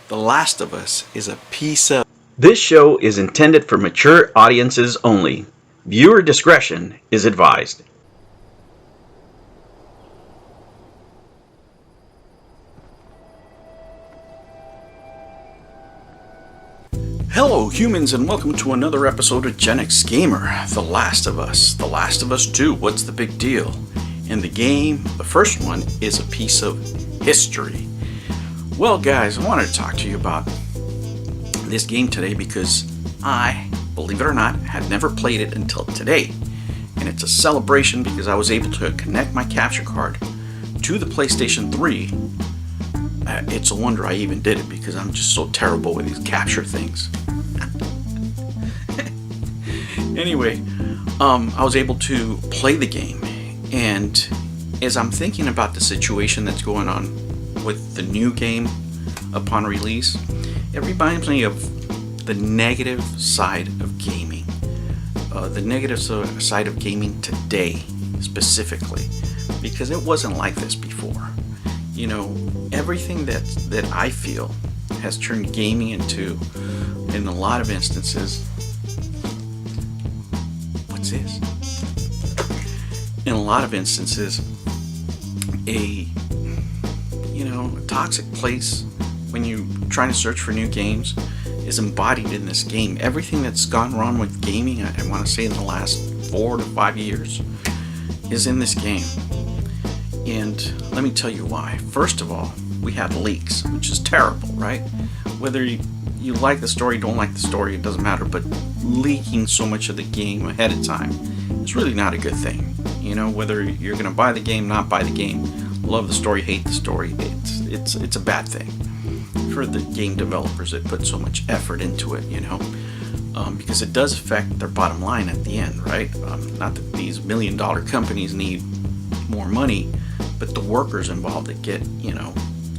The Last of Us is a piece of... This show is intended for mature audiences only. Viewer discretion is advised. Hello humans, and welcome to another episode of Gen X Gamer, The Last of Us. The Last of Us 2, what's the big deal? In the game, the first one is a piece of history. Well guys, I wanted to talk to you about this game today because I, believe it or not, had never played it until today. And it's a celebration because I was able to connect my capture card to the PlayStation 3. It's a wonder I even did it because I'm just so terrible with these capture things. Anyway, I was able to play the game, and as I'm thinking about the situation that's going on with the new game upon release, it reminds me of the negative side of gaming. The negative side of gaming today, specifically, because it wasn't like this before. You know, everything that I feel has turned gaming into, in a lot of instances, what's this? In a lot of instances, a toxic place when you're trying to search for new games is embodied in this game. Everything that's gone wrong with gaming, I want to say in the last 4 to 5 years, is in this game. And let me tell you why. First of all, we had leaks, which is terrible, right? Whether you like the story, don't like the story, it doesn't matter, but leaking so much of the game ahead of time is really not a good thing. You know, whether you're going to buy the game, not buy the game, love the story, hate the story, it's a bad thing for the game developers that put so much effort into it, you know, because it does affect their bottom line at the end, right? Not that these $1 million companies need more money, but the workers involved that get,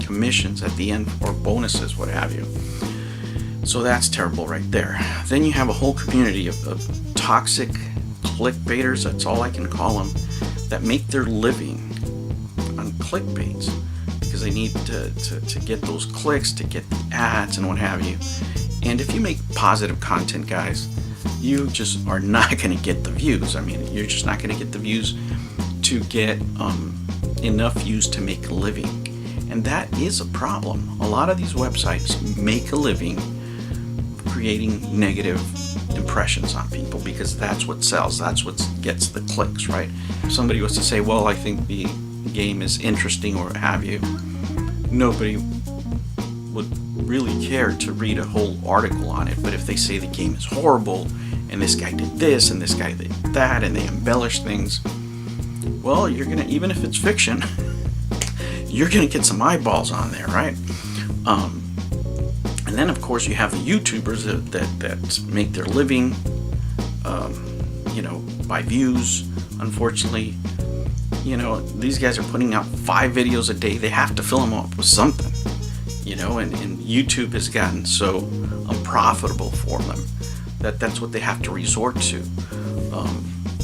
commissions at the end or bonuses, what have you. So that's terrible right there. Then you have a whole community of toxic clickbaiters, that's all I can call them, that make their living on clickbaits because they need to get those clicks, to get the ads and what have you. And if you make positive content, guys, you just are not going to get the views. I mean, you're just not going to get the views to get enough views to make a living. And that is a problem. A lot of these websites make a living creating negative impressions on people because that's what sells, that's what gets the clicks, right? If somebody was to say, well, I think the game is interesting or what have you, nobody would really care to read a whole article on it. But if they say the game is horrible and this guy did this and this guy did that and they embellish things, well, you're gonna, even if it's fiction, you're gonna get some eyeballs on there, right? And then of course you have the YouTubers that make their living, by views. Unfortunately, these guys are putting out 5 videos a day. They have to fill them up with something, and YouTube has gotten so unprofitable for them that's what they have to resort to.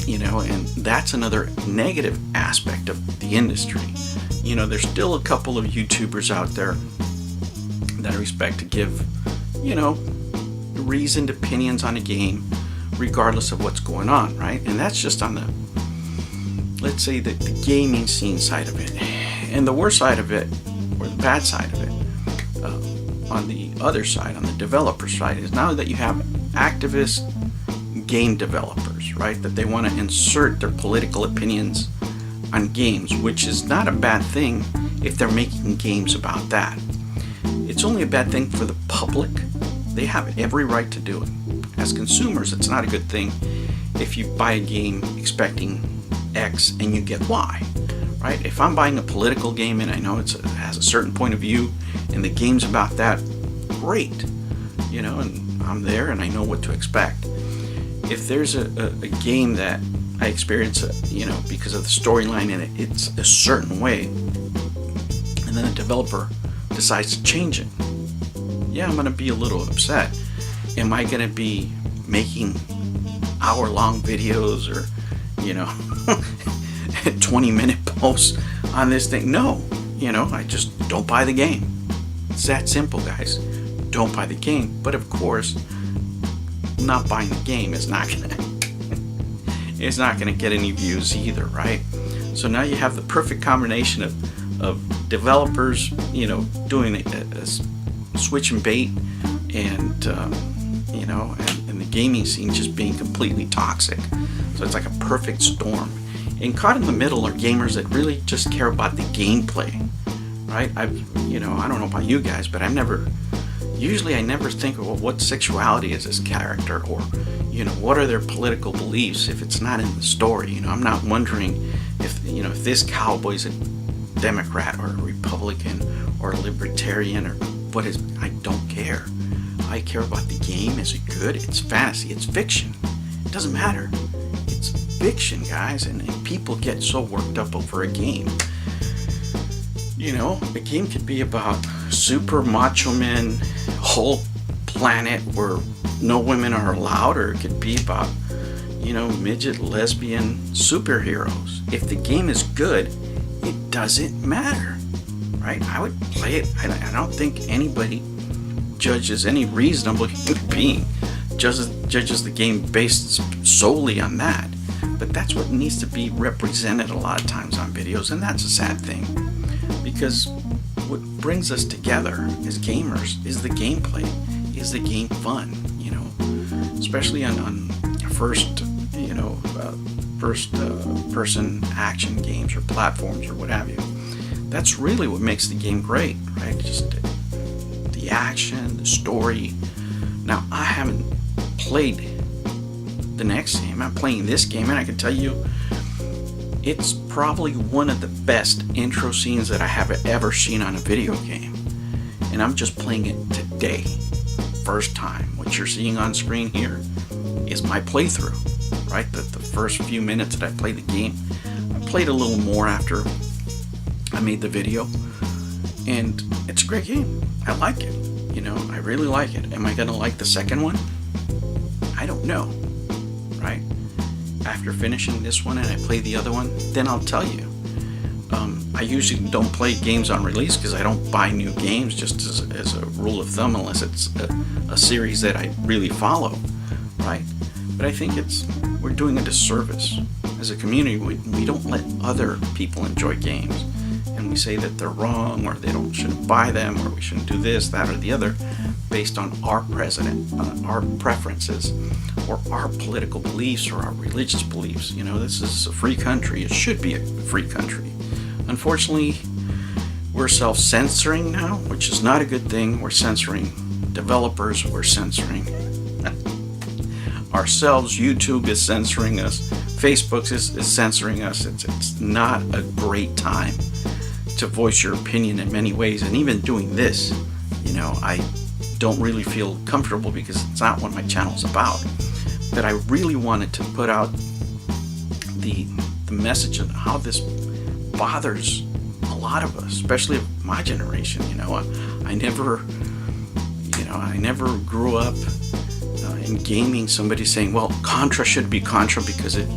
And that's another negative aspect of the industry. There's still a couple of YouTubers out there that I respect to give, reasoned opinions on a game, regardless of what's going on, right? And that's just on the, let's say, the gaming scene side of it. And the worst side of it, or the bad side of it, on the other side, on the developer side, is now that you have activist game developers, right, that they want to insert their political opinions on games, which is not a bad thing if they're making games about that. It's only a bad thing for the public. They have every right to do it. As consumers, it's not a good thing if you buy a game expecting X and you get Y, right? If I'm buying a political game and I know it has a certain point of view and the game's about that, great, and I'm there and I know what to expect. If there's a game that I experience, because of the storyline in it, it's a certain way, and then the developer decides to change it, yeah, I'm going to be a little upset. Am I going to be making hour-long videos or, 20-minute posts on this thing? No, I just don't buy the game. It's that simple, guys. Don't buy the game. But of course, not buying the game is not gonna it's not gonna get any views either, right? So now you have the perfect combination of developers, you know, doing a switch and bait, and you know, and the gaming scene just being completely toxic. So it's like a perfect storm. And caught in the middle are gamers that really just care about the gameplay, right? You know, I don't know about you guys, but I never think of, well, what sexuality is this character, or, you know, what are their political beliefs if it's not in the story. You know, I'm not wondering if, you know, if this cowboy's a Democrat or a Republican or a Libertarian or what is. I don't care. I care about the game. Is it good? It's fantasy. It's fiction. It doesn't matter. It's fiction, guys, and people get so worked up over a game. You know, a game could be about super macho men, whole planet where no women are allowed, or it could be about, you know, midget lesbian superheroes. If the game is good, it doesn't matter, right? I would play it. I don't think anybody judges, any reasonable human being judges the game based solely on that. But that's what needs to be represented a lot of times on videos, and that's a sad thing, because what brings us together as gamers is the gameplay, is the game fun, you know, especially on first, you know, first person action games or platforms or what have you. That's really what makes the game great, right? Just the action, the story. Now, I haven't played the next game. I'm playing this game, and I can tell you it's probably one of the best intro scenes that I have ever seen on a video game. And I'm just playing it today. First time. What you're seeing on screen here is my playthrough, right? The first few minutes that I played the game. I played a little more after I made the video, and it's a great game. I like it. You know, I really like it. Am I gonna like the second one? I don't know, right? After finishing this one and I play the other one, then I'll tell you. I usually don't play games on release because I don't buy new games, just as a rule of thumb, unless it's a series that I really follow, right? But I think we're doing a disservice as a community. We don't let other people enjoy games, and we say that they're wrong, or shouldn't buy them, or we shouldn't do this, that, or the other, based on our preferences, or our political beliefs, or our religious beliefs. You know, this is a free country. It should be a free country. Unfortunately, we're self-censoring now, which is not a good thing. We're censoring developers. We're censoring ourselves. YouTube is censoring us. Facebook is censoring us. It's not a great time to voice your opinion in many ways. And even doing this, you know, I don't really feel comfortable because it's not what my channel's about. But I really wanted to put out the message of how this bothers a lot of us, especially my generation. You know, I never grew up in gaming somebody saying, well, Contra should be Contra because it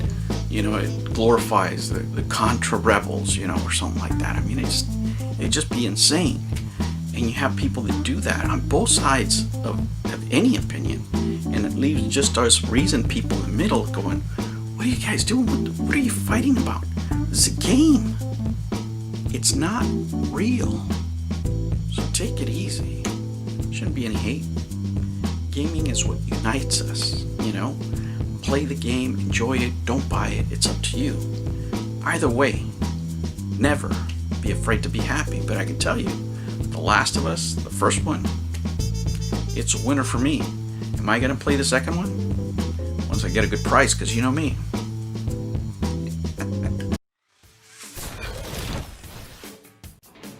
glorifies the Contra rebels, you know, or something like that. I mean, it'd just be insane. And you have people that do that on both sides of any opinion, and it leaves just us reasoned people in the middle going, what are you guys doing? What are you fighting about? This is a game. It's not real. So take it easy. Shouldn't be any hate. Gaming is what unites us, you know? Play the game, enjoy it, don't buy it, it's up to you. Either way, never be afraid to be happy. But I can tell you, The Last of Us, the first one, it's a winner for me. Am I going to play the second one? Once I get a good price, because you know me.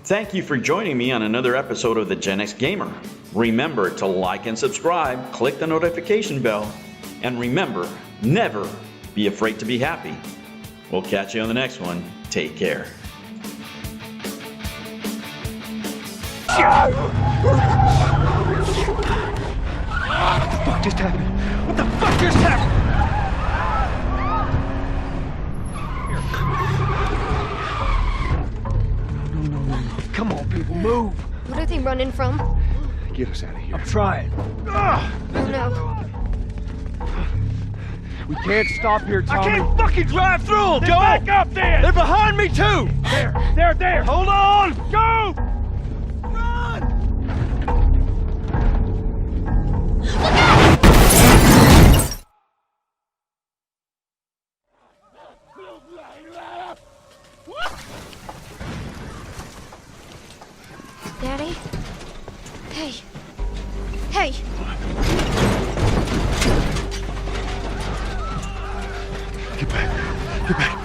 Thank you for joining me on another episode of the Gen X Gamer. Remember to like and subscribe, click the notification bell, and remember, never be afraid to be happy. We'll catch you on the next one. Take care. What the fuck just happened? What the fuck just happened? No. Come on, people, move. What are they running from? from? Get us out of here. I'm trying. Oh no. We can't stop here, Tommy. I can't fucking drive through them, Joe! Back up there! They're behind me, too! There! Hold on! Go! Run! Daddy? Hey. Hey! Get back. Get back.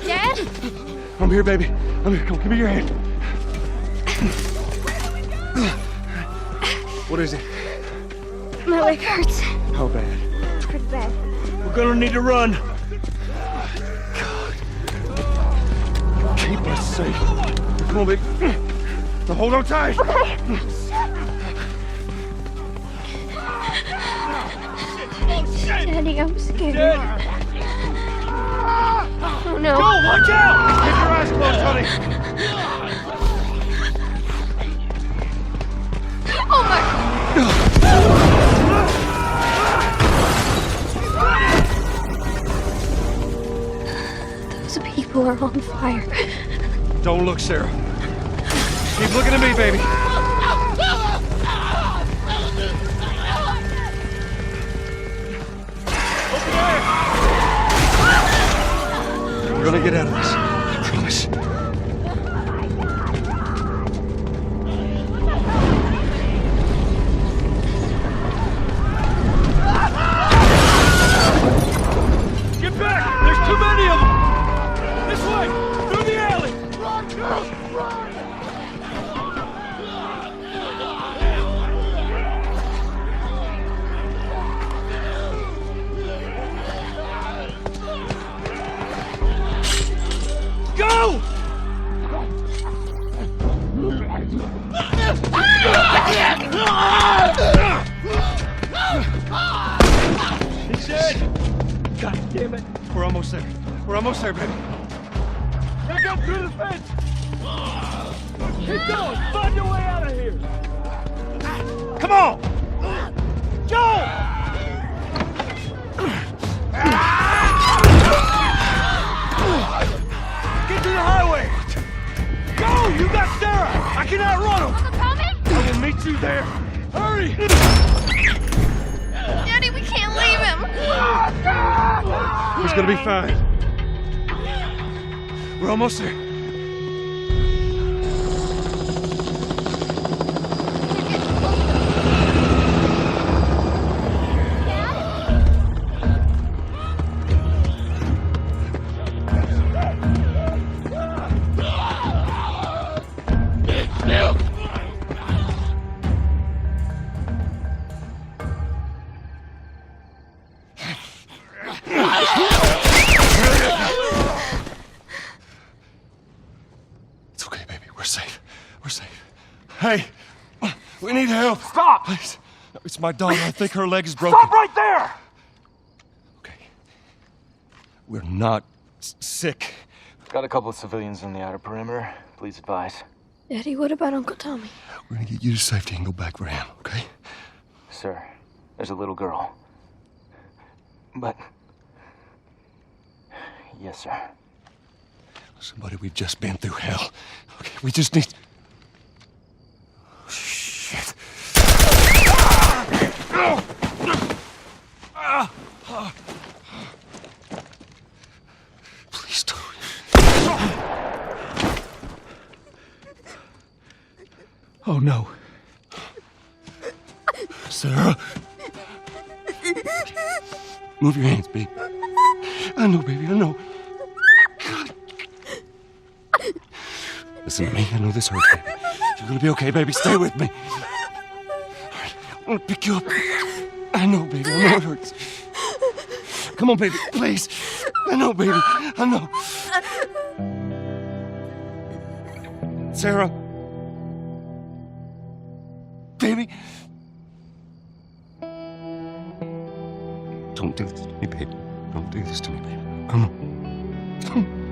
Dad? I'm here, baby. I'm here. Come on, give me your hand. What is it? My leg hurts. How bad? Pretty bad. We're gonna need to run. Keep us safe. Come on, baby. Now hold on tight. Daddy, I'm scared. Oh no. Joe, watch out! Keep your eyes closed, honey. Oh my. Those people are on fire. Don't look, Sarah. Keep looking at me, baby. We're gonna get out of this. I promise. Get back! There's too many of them! This way! Through the alley! Run, girls! Run! Go! He's dead! God damn it! We're almost there. We're almost there, baby. Now go through the fence! Keep going! Find your way out of here! Come on! Joe! Get to the highway! Go! You got Sarah! I cannot run him! Uncle Tommy? I will meet you there! Hurry! Daddy, we can't leave him. He's gonna be fine. We're almost there. It's okay, baby. We're safe. We're safe. Hey, we need help. Stop! Please. It's my daughter. I think her leg is broken. Stop right there! Okay. We're not sick. Got a couple of civilians in the outer perimeter. Please advise. Daddy, what about Uncle Tommy? We're gonna get you to safety and go back for him, okay? Sir, there's a little girl. But... Yes, sir. Somebody, we've just been through hell. Okay, we just need... Oh, shit. Please don't. Oh, no. Sarah. Move your hands, baby. I know, baby, I know. God. Listen to me, I know this hurts, baby. You're gonna be okay, baby. Stay with me. All right, I'm gonna pick you up. I know, baby. I know it hurts. Come on, baby. Please. I know, baby. I know. Sarah. Baby. Don't do this to me, baby. Don't do this to me, baby. Come on.